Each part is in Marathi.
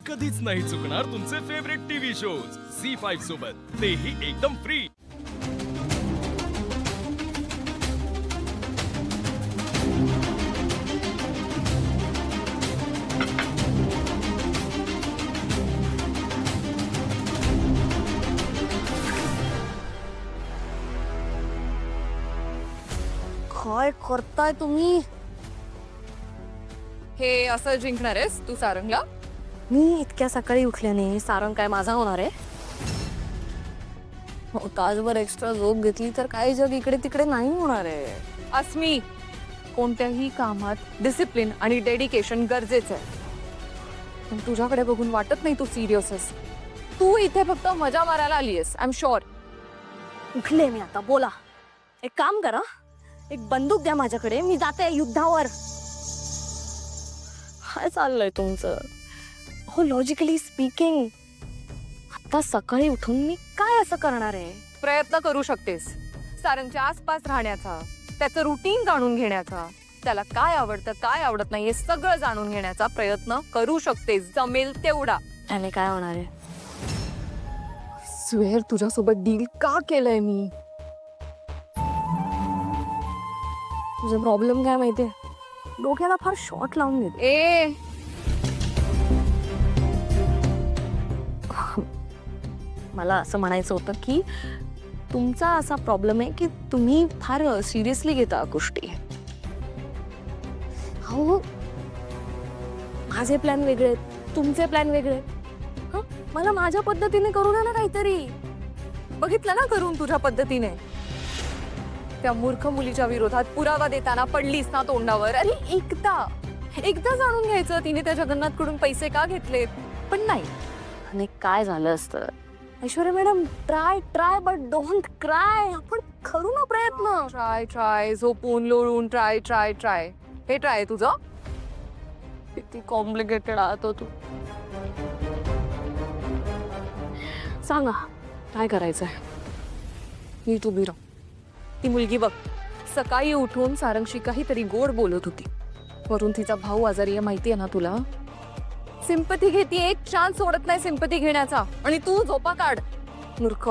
कधीच नाही चुकणार तुमचे फेवरेट टीव्ही शोज झी5 सोबत, तेही एकदम फ्री। काय करताय तुम्ही? हे असं जिंकणार आहेस तू सारंगला? मी इतक्या सकाळी उठल्याने सारंग काय माझा होणार आहे? हो, तासभर एक्स्ट्रा झोप घेतली तर काही जग इकडे तिकडे नाही होणार आहे. अस्मी, कोणत्याही कामात डिसिप्लिन आणि डेडिकेशन गरजेचं आहे. पण तुझ्याकडे बघून वाटत नाही तू सिरियस आहेस. तू इथे फक्त मजा मारायला आली आहेस. I am sure. उठले मी आता. बोला. एक काम करा, एक बंदूक द्या माझ्याकडे, मी जाते युद्धावर. काय चाललंय तुमचं? हो, लॉजिकली स्पीकिंग आता सकाळी उठून मी काय असं करणार आहे? प्रयत्न करू शकतेस सारंगच्या आसपास राहण्याचा, त्याचं रुटीन जाणून घेण्याचा, त्याला काय आवडतं काय आवडत नाही हे सगळं जाणून घेण्याचा प्रयत्न करू शकतेस, जमेल तेवढा. त्याने काय होणार आहे? स्वेअर तुझ्यासोबत डील का केलंय मी? तुझा प्रॉब्लेम काय माहितीये? डोक्याला फार शॉर्ट लावून घेते. ए मला असं म्हणायचं होतं की तुमचा असा प्रॉब्लेम आहे की तुम्ही फार सिरियसली घेता गोष्टी. हो, माझे प्लॅन वेगळे आहेत, तुमचे प्लॅन वेगळे आहेत. मला माझ्या पद्धतीने करू द्या ना काहीतरी. बघितलं ना करून तुझ्या पद्धतीने. त्या मूर्ख मुलीच्या विरोधात पुरावा देताना पडलीस ना तोंडावर. अरे एकदा जाणून घ्यायचं तिने त्या जगन्नाथकडून पैसे का घेतलेत. पण नाही. आणि काय झालं असतं Aishwarya madam? Try but don't cry. आपण करू ना प्रयत्न. ट्राय झोपून लोळून ट्राय. हे ट्राय तुझं? किती कॉम्प्लिकेटेड आहात हो तू. सांगा काय करायचंय? मी तू बिरा. ती मुलगी बघ, सकाळी उठून सारंगशी काहीतरी गोड बोलत होती. वरून तिचा भाऊ आजारी आहे, माहिती आहे ना तुला? सिंपथी घेती, एक चान्स सोडत नाही सिंपथी घेण्याचा. आणि तू झोपा काढ, मूर्ख.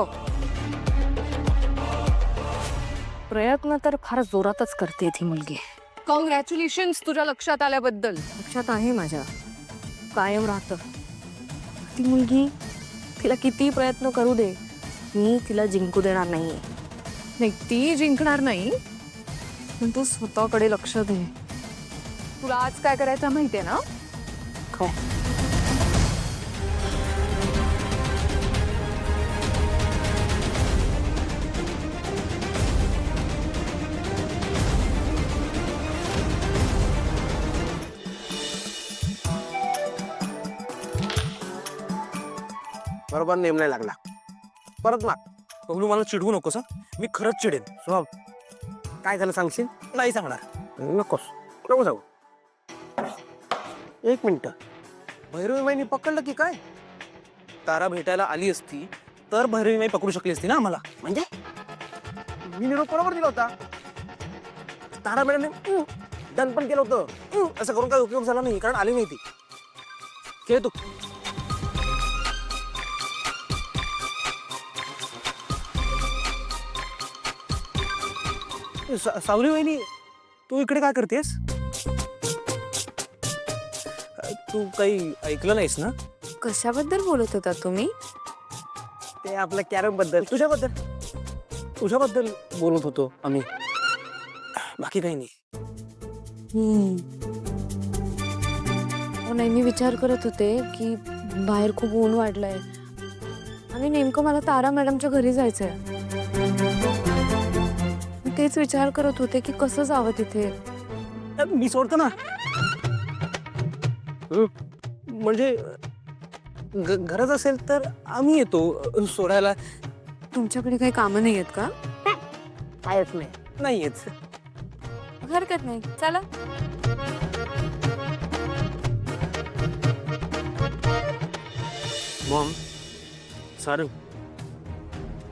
प्रयत्न तर फार जोरातच करते ती मुलगी. कॉंग्रॅच्युलेशन्स तुझ्या लक्षात आल्याबद्दल. लक्षात आहे माझ्या, कायम राहतं. ती मुलगी, तिला किती प्रयत्न करू दे, मी तिला जिंकू देणार नाहीये. नाही, ती जिंकणार नाही, पण तू स्वतःकडे लक्ष दे. तुला आज काय करायचं माहितीये ना? काय? बरोबर नेम नाही लागला. परत माग. बबलू, मला चिडवू नकोस. मी खरंच चिडेन. स्वभाव काय झालं सांगशील? नाही सांगणार. नकोस, नको जाऊ. एक मिनिट, भैरवी माईनी पकडलं की काय? तारा भेटायला आली असती तर भैरवी माई पकडू शकली असती ना आम्हाला. म्हणजे मी निरोप बरोबर दिला होता. तारा मॅडमने डन पण केलं होतं. असं करून काय उपयोग झाला नाही, कारण आली नाही ती. खेळ तू. सावली वहिनी, तू इकडे काय करतेस? तू काही ऐकलं नाहीस ना? कशाबद्दल बोलत होता तुम्ही? ते आपल्या कॅरम बद्दल. तुझ्याबद्दल बोलत होतो आम्ही, बाकी काही नाही. नाही, मी विचार करत होते की बाहेर खूप ऊन वाढलंय आणि नेमकं मला तारा मॅडमच्या घरी जायचंय. तेच विचार करत होते की कसं जावं तिथे. मी सोडतो ना. म्हणजे गरज असेल तर आम्ही येतो सोडायला. तुमच्याकडे काही कामं नाही आहेत का? कायच नाही. नाहीयेच. हरकत नाही, चला. मॉम, सारंग,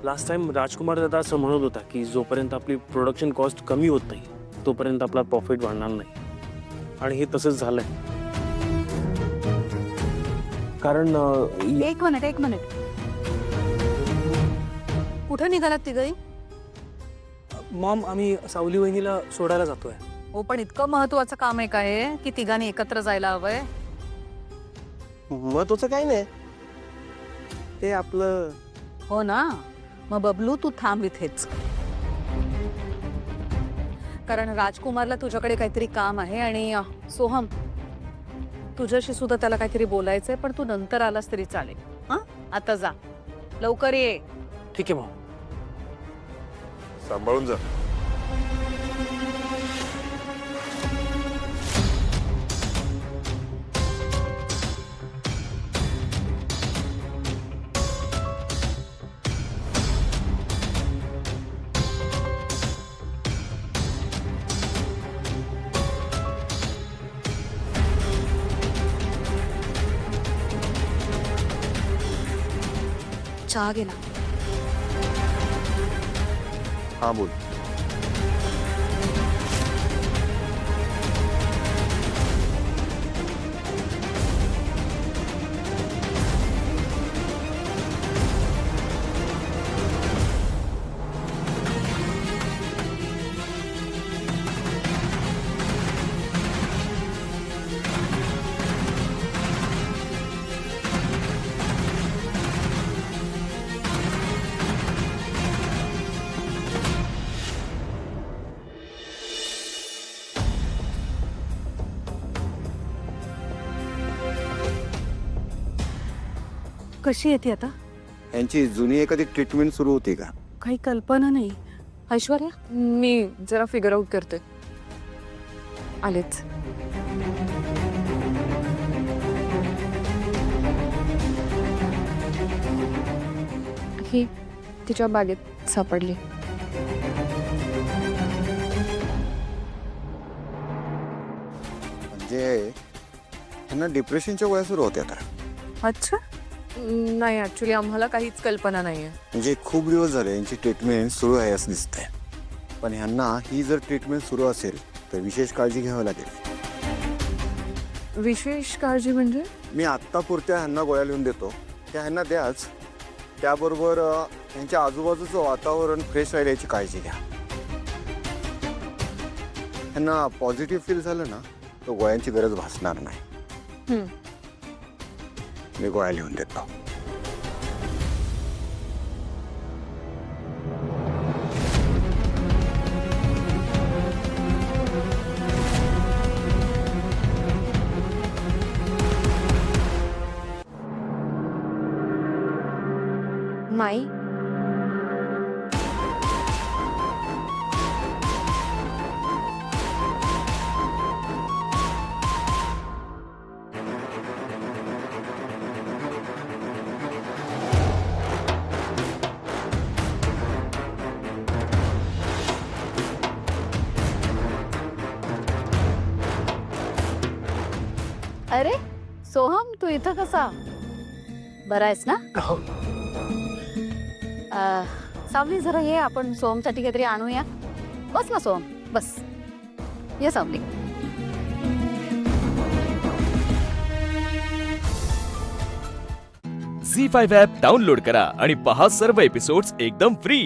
लास्ट टाइम राजकुमार दादा असं म्हणत होता की जोपर्यंत आपली प्रोडक्शन कॉस्ट कमी होत नाही तोपर्यंत आपला प्रॉफिट वाढणार नाही, आणि हे तसंच झालंय. कारण एक मिनिट कुठे निघालात तिघही? मॉम आम्ही सावली वहिनीला सोडायला जातोय. हो पण इतकं महत्वाचं काम आहे काय की तिघांनी एकत्र जायला हवंय? महत्वाचं काही नाही, ते आपलं हो ना, मग बबलू तू थांब इथेच, कारण राजकुमारला तुझ्याकडे काहीतरी काम आहे आणि सोहम तुझ्याशी सुद्धा त्याला काहीतरी बोलायचंय, पण तू नंतर आलास तरी चालेल. हा आता जा, लवकर ये. ठीक आहे मॉम. सांभाळून जा. चहा घे ना. हा बोल. कशी येते आता? यांची जुनी एखादी ट्रीटमेंट सुरू होती का? काही कल्पना नाही. ऐश्वर्या, मी जरा फिगर आउट करते. आलेच. ही तिच्या बागेत सापडली. म्हणजे यांना डिप्रेशनच्या गोळ्या सुरू होत्या तर. अच्छा, नाही ऍक्च्युली आम्हाला काहीच कल्पना नाहीये. म्हणजे खूप दिवस झाले यांची ट्रीटमेंट सुरू आहे असं दिसतंय. पण ह्यांना ही जर ट्रीटमेंट सुरू असेल तर विशेष काळजी घ्यावी लागेल. विशेष काळजी म्हणजे? मी आत्तापुरत्या ह्यांना गोळ्या लिहून देतो, त्या ह्यांना द्याच. त्याबरोबर यांच्या आजूबाजूचं वातावरण फ्रेश राहील याची काळजी घ्या. ह्यांना पॉझिटिव्ह फील झालं ना तर गोळ्यांची गरज भासणार नाही. मी गोळ्या लिहून देतो. माई, अरे सोहम, तू इथं कसा? बरा आहेस ना? सावली जरा ये, आपण सोहमसाठी काहीतरी आणूया. बस ना सोहम, बस. ये सावली. झी5 ॲप डाउनलोड करा आणि पहा सर्व एपिसोड्स एकदम फ्री.